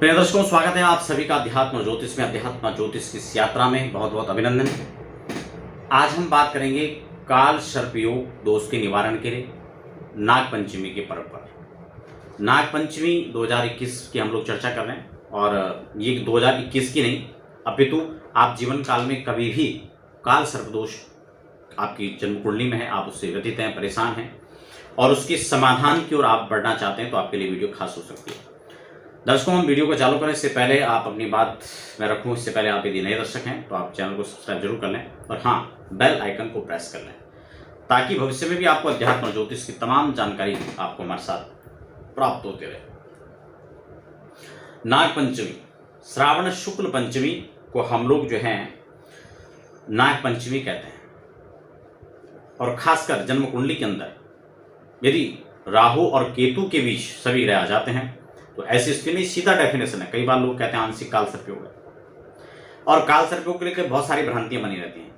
प्रिय दर्शकों, स्वागत है आप सभी का अध्यात्म ज्योतिष में। अध्यात्म ज्योतिष की इस यात्रा में बहुत बहुत अभिनंदन। आज हम बात करेंगे काल सर्प योग दोष के निवारण के लिए नागपंचमी के पर्व पर। नागपंचमी 2021 की हम लोग चर्चा कर रहे हैं और ये 2021 की नहीं, अपितु आप जीवन काल में कभी भी काल सर्प दोष आपकी जन्म कुंडली में है, आप उससे व्यथित हैं, परेशान हैं और उसके समाधान की ओर आप बढ़ना चाहते हैं, तो आपके लिए वीडियो खास हो सकती है। दर्शकों, हम वीडियो को चालू करें इससे पहले आप अपनी बात मैं रखूं, इससे पहले आप यदि नए दर्शक हैं तो आप चैनल को सब्सक्राइब जरूर कर लें और हाँ, बेल आइकन को प्रेस कर लें ताकि भविष्य में भी आपको अध्यात्म ज्योतिष की तमाम जानकारी आपको हमारे साथ प्राप्त होते रहे। नागपंचमी, श्रावण शुक्ल पंचमी को हम लोग जो है नागपंचमी कहते हैं और खासकर जन्म कुंडली के अंदर यदि राहु और केतु के बीच सभी ग्रह आ जाते हैं तो ऐसी स्थिति में सीधा डेफिनेशन है। कई बार लोग कहते हैं आंशिक काल सर्प योग है और काल सर्प योग के लिए बहुत सारी भ्रांतियां बनी रहती हैं।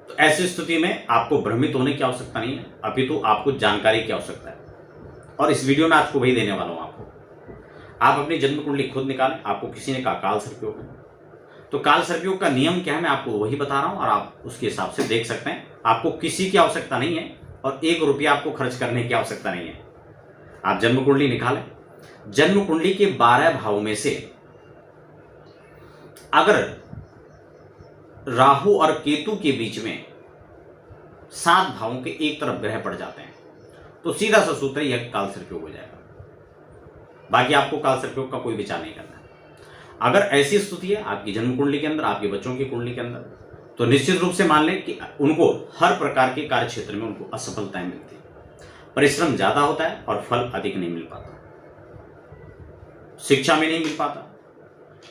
तो ऐसी स्थिति में आपको भ्रमित होने की आवश्यकता नहीं है, अपितु आपको जानकारी की आवश्यकता है और इस वीडियो में आपको वही देने वाला हूं। आप अपनी जन्म कुंडली खुद निकालें। आपको किसी ने कहा काल सर्प योग है, तो काल सर्प योग का नियम क्या है मैं आपको वही बता रहा हूं और आप उसके हिसाब से देख सकते हैं। आपको किसी की आवश्यकता नहीं है और 1 रुपया आपको खर्च करने की आवश्यकता नहीं है। आप जन्म कुंडली निकालें। जन्म कुंडली के 12 भावों में से अगर राहु और केतु के बीच में 7 भावों के एक तरफ ग्रह पड़ जाते हैं तो सीधा सा सूत्र यह काल सर्प योग हो जाएगा। बाकी आपको काल सर्प योग का कोई विचार नहीं करना है। अगर ऐसी स्थिति है आपकी जन्म कुंडली के अंदर, आपके बच्चों की कुंडली के अंदर, तो निश्चित रूप से मान लें कि उनको हर प्रकार के कार्य क्षेत्र में उनको असफलताएं मिलती है, परिश्रम ज्यादा होता है और फल अधिक नहीं मिल पाता, शिक्षा में नहीं मिल पाता,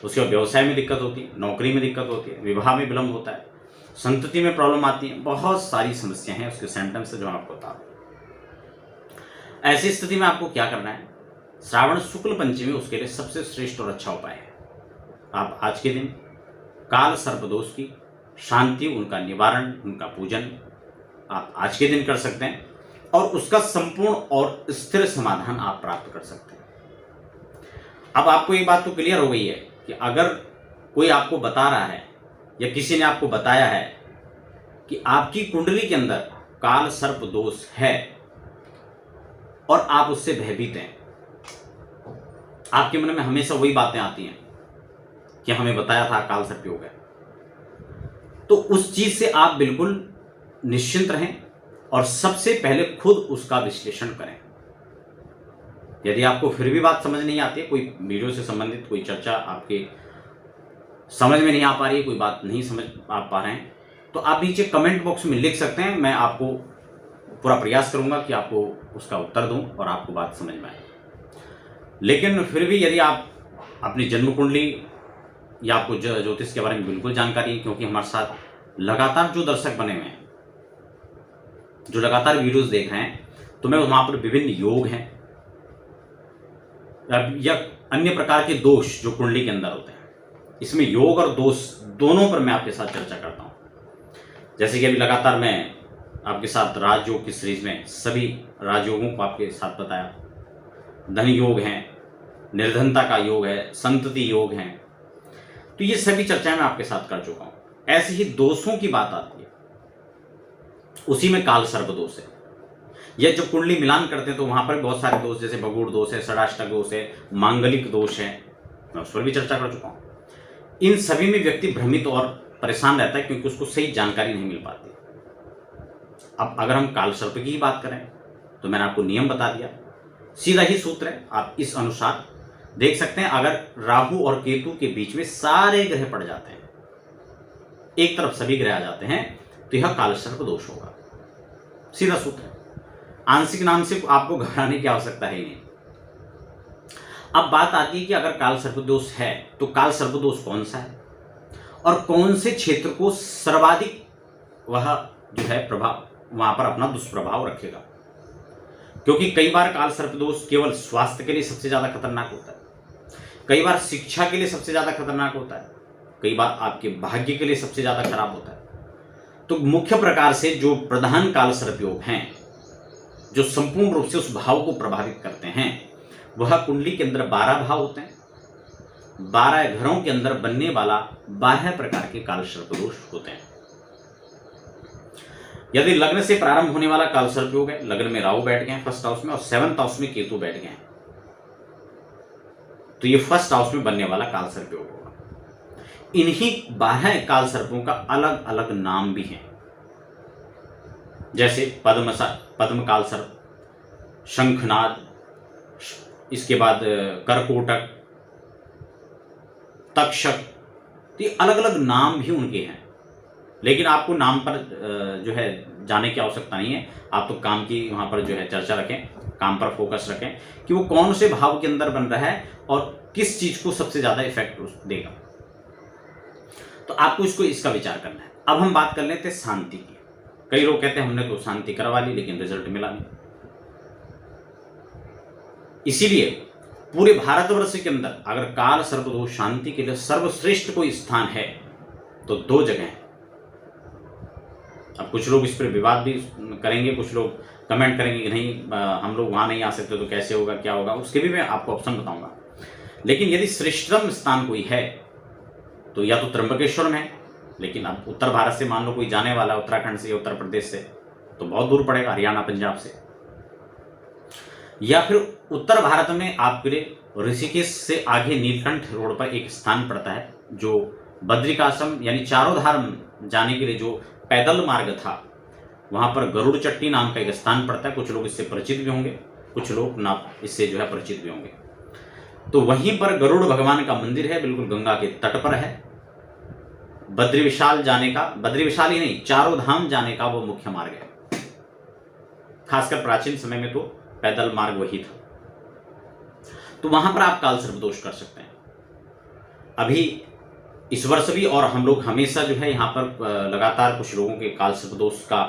उसके बाद व्यवसाय में दिक्कत होती है, नौकरी में दिक्कत होती है, विवाह में विलंब होता है, संतति में प्रॉब्लम आती है, बहुत सारी समस्याएं हैं उसके सिम्टम्स से जो आपको बता रहा हूं। ऐसी स्थिति में आपको क्या करना है, श्रावण शुक्ल पंचमी उसके लिए सबसे श्रेष्ठ और अच्छा उपाय है। आप आज के दिन काल सर्प दोष की शांति, उनका निवारण, उनका पूजन आप आज के दिन कर सकते हैं और उसका संपूर्ण और स्थिर समाधान आप प्राप्त कर सकते हैं। अब आपको एक बात तो क्लियर हो गई है कि अगर कोई आपको बता रहा है या किसी ने आपको बताया है कि आपकी कुंडली के अंदर काल सर्प दोष है और आप उससे भयभीत हैं, आपके मन में हमेशा वही बातें आती हैं कि हमें बताया था काल सर्प योग है, तो उस चीज से आप बिल्कुल निश्चिंत रहें और सबसे पहले खुद उसका विश्लेषण करें। यदि आपको फिर भी बात समझ नहीं आती है, कोई वीडियो से संबंधित कोई चर्चा आपके समझ में नहीं आ पा रही है, कोई बात नहीं समझ आप पा रहे हैं, तो आप नीचे कमेंट बॉक्स में लिख सकते हैं। मैं आपको पूरा प्रयास करूंगा कि आपको उसका उत्तर दूं और आपको बात समझ में आए। लेकिन फिर भी यदि आप अपनी जन्म कुंडली या आपको ज्योतिष के बारे में बिल्कुल जानकारी है, क्योंकि हमारे साथ लगातार जो दर्शक बने हुए हैं, जो लगातार वीडियोस देख रहे हैं, तो मैं वहां पर विभिन्न योग हैं या अन्य प्रकार के दोष जो कुंडली के अंदर होते हैं, इसमें योग और दोष दोनों पर मैं आपके साथ चर्चा करता हूं। जैसे कि अभी लगातार मैं आपके साथ राजयोग की सीरीज में सभी राजयोगों को आपके साथ बताया। धन योग है, निर्धनता का योग है, संतति योग है, तो ये सभी चर्चाएं मैं आपके साथ कर चुका हूं। ऐसे ही दोषों की बात आती है, उसी में काल सर्प दोष है। यह जो कुंडली मिलान करते हैं तो वहां पर बहुत सारे दोष, जैसे भगुड़ दोष है, षडाष्टक दोष है, मांगलिक दोष है, मैं उस पर भी चर्चा कर चुका हूं। इन सभी में व्यक्ति भ्रमित और परेशान रहता है क्योंकि उसको सही जानकारी नहीं मिल पाती। अब अगर हम काल सर्प की ही बात करें तो मैंने आपको नियम बता दिया, सीधा ही सूत्र है, आप इस अनुसार देख सकते हैं। अगर राहु और केतु के बीच में सारे ग्रह पड़ जाते हैं, एक तरफ सभी ग्रह आ जाते हैं, तो यह काल सर्प दोष होगा। सीधा सूत्र है, आंशिक नाम से आपको घबराने की आवश्यकता है ही नहीं। अब बात आती है कि अगर काल सर्प दोष है तो काल सर्प दोष कौन सा है और कौन से क्षेत्र को सर्वाधिक वह जो है प्रभाव वहां पर अपना दुष्प्रभाव रखेगा। क्योंकि कई बार काल सर्प दोष केवल स्वास्थ्य के लिए सबसे ज्यादा खतरनाक होता है, कई बार शिक्षा के लिए सबसे ज्यादा खतरनाक होता है, कई बार आपके भाग्य के लिए सबसे ज्यादा खराब होता है। तो मुख्य प्रकार से जो प्रधान काल सर्प योग हैं, जो संपूर्ण रूप से उस भाव को प्रभावित करते हैं, वह कुंडली के अंदर 12 भाव होते हैं। 12 घरों के अंदर बनने वाला 12 प्रकार के काल सर्प दोष होते हैं। यदि लग्न से प्रारंभ होने वाला काल सर्प योग है, लग्न में राहु बैठ गए हैं फर्स्ट हाउस में और 7th हाउस में केतु बैठ गए हैं, तो ये फर्स्ट हाउस में बनने वाला काल सर्प योग होगा। इन्हीं 12 काल सर्पों का अलग अलग नाम भी है, जैसे पद्म काल सर्प, शंखनाद, इसके बाद करकोटक, तक्षक, तो ये अलग अलग नाम भी उनके हैं। लेकिन आपको नाम पर जो है जाने की आवश्यकता नहीं है, आप तो काम की वहाँ पर जो है चर्चा रखें, काम पर फोकस रखें कि वो कौन से भाव के अंदर बन रहा है और किस चीज़ को सबसे ज़्यादा इफेक्ट देगा। तो आपको इसका विचार करना है। अब हम बात कर लेते हैं शांति की। कई लोग कहते हैं हमने तो शांति करवा ली लेकिन रिजल्ट मिला नहीं। इसीलिए पूरे भारतवर्ष के अंदर अगर काल सर्पदोष शांति के लिए सर्वश्रेष्ठ कोई स्थान है तो 2 जगह है। अब कुछ लोग इस पर विवाद भी करेंगे, कुछ लोग कमेंट करेंगे कि नहीं हम लोग वहां नहीं आ सकते तो कैसे होगा, क्या होगा, उसके भी मैं आपको ऑप्शन बताऊंगा। लेकिन यदि श्रेष्ठतम स्थान कोई है तो या तो त्र्यंबकेश्वर में है, लेकिन अब उत्तर भारत से मान लो कोई जाने वाला उत्तराखंड से या उत्तर प्रदेश से तो बहुत दूर पड़ेगा, हरियाणा पंजाब से। या फिर उत्तर भारत में आपके लिए ऋषिकेश से आगे नीलकंठ रोड पर एक स्थान पड़ता है जो बद्रिकाश्रम यानी चारों धाम जाने के लिए जो पैदल मार्ग था, वहां पर गरुड़ चट्टी नाम का एक स्थान पड़ता है। कुछ लोग इससे परिचित भी होंगे, कुछ लोग ना इससे जो है परिचित भी होंगे। तो वहीं पर गरुड़ भगवान का मंदिर है, बिल्कुल गंगा के तट पर है। बद्री विशाल जाने का, बद्री विशाल ही नहीं, चारों धाम जाने का वो मुख्य मार्ग है। खासकर प्राचीन समय में तो पैदल मार्ग वही था। तो वहां पर आप काल सर्पदोष कर सकते हैं। अभी इस वर्ष भी और हम लोग हमेशा जो है यहाँ पर लगातार कुछ लोगों के काल सर्पदोष का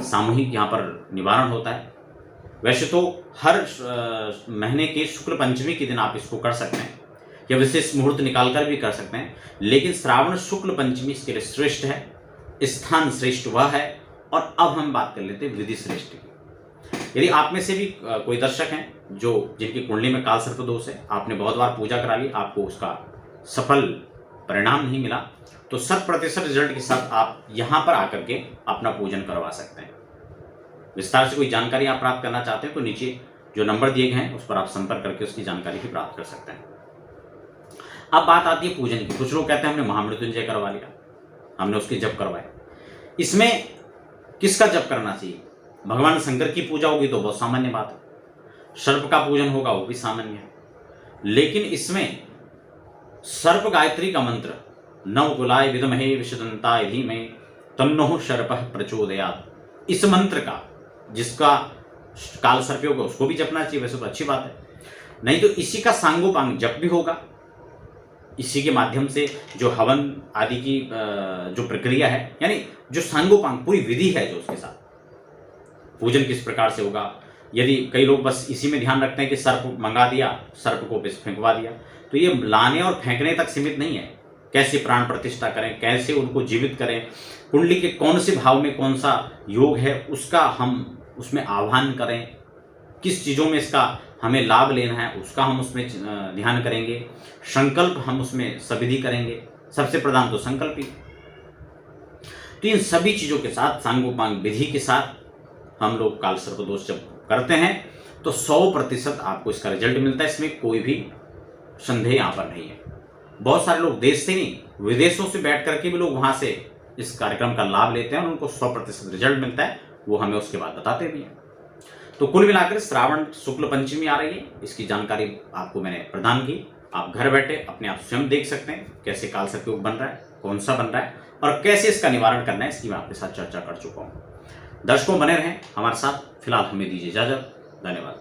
सामूहिक यहाँ पर निवारण होता है। वैसे तो हर महीने के शुक्ल पंचमी के दिन आप इसको कर सकते हैं या विशेष मुहूर्त निकालकर भी कर सकते हैं, लेकिन श्रावण शुक्ल पंचमी इसके लिए श्रेष्ठ है, स्थान श्रेष्ठ वह है। और अब हम बात कर लेते हैं विधि श्रेष्ठ की। यदि आप में से भी कोई दर्शक हैं जिनकी कुंडली में काल सर्पदोष है, आपने बहुत बार पूजा करा ली, आपको उसका सफल परिणाम नहीं मिला, तो 100% रिजल्ट के साथ आप यहाँ पर आकर के अपना पूजन करवा सकते हैं। विस्तार से कोई जानकारी आप प्राप्त करना चाहते हैं तो नीचे जो नंबर दिए गए हैं उस पर आप संपर्क करके उसकी जानकारी भी प्राप्त कर सकते हैं। अब बात आती है पूजन की। कुछ लोग कहते हैं हमने महामृत्युंजय करवा लिया, हमने उसके जप करवाए। इसमें किसका जप करना चाहिए? भगवान शंकर की पूजा होगी तो बहुत सामान्य बात है, सर्प का पूजन होगा वो भी सामान्य है। लेकिन इसमें सर्प गायत्री का मंत्र नवकुलाय विद्महे विषदंताय धीमहि तन्नो सर्पः प्रचोदयात्, इस मंत्र का जिसका काल सर्प योग है उसको भी जपना चाहिए। वैसे तो अच्छी बात है, नहीं तो इसी का सांगोपांग जप भी होगा। इसी के माध्यम से जो हवन आदि की जो प्रक्रिया है, यानी जो सांगोपांग पूरी विधि है, जो उसके साथ पूजन किस प्रकार से होगा। यदि कई लोग बस इसी में ध्यान रखते हैं कि सर्प मंगा दिया, सर्प को फेंकवा दिया, तो ये लाने और फेंकने तक सीमित नहीं है। कैसे प्राण प्रतिष्ठा करें, कैसे उनको जीवित करें, कुंडली के कौन से भाव में कौन सा योग है उसका हम उसमें आह्वान करें, किस चीज़ों में इसका हमें लाभ लेना है उसका हम उसमें ध्यान करेंगे, संकल्प हम उसमें सविधि करेंगे, सबसे प्रधान तो संकल्प ही। तो इन सभी चीज़ों के साथ सांगोपांग विधि के साथ हम लोग काल सर्पदोष जब करते हैं तो 100% आपको इसका रिजल्ट मिलता है। इसमें कोई भी संदेह यहाँ पर नहीं है। बहुत सारे लोग देश से नहीं विदेशों से बैठ करके भी लोग वहाँ से इस कार्यक्रम का लाभ लेते हैं और उनको 100% रिजल्ट मिलता है, वो हमें उसके बाद बताते भी हैं। तो कुल मिलाकर श्रावण शुक्ल पंचमी आ रही है, इसकी जानकारी आपको मैंने प्रदान की। आप घर बैठे अपने आप स्वयं देख सकते हैं कैसे काल सर्प योग बन रहा है, कौन सा बन रहा है और कैसे इसका निवारण करना है, इसकी मैं आपके साथ चर्चा कर चुका हूँ। दर्शकों बने रहें हमारे साथ। फिलहाल हमें दीजिए इजाजत। धन्यवाद।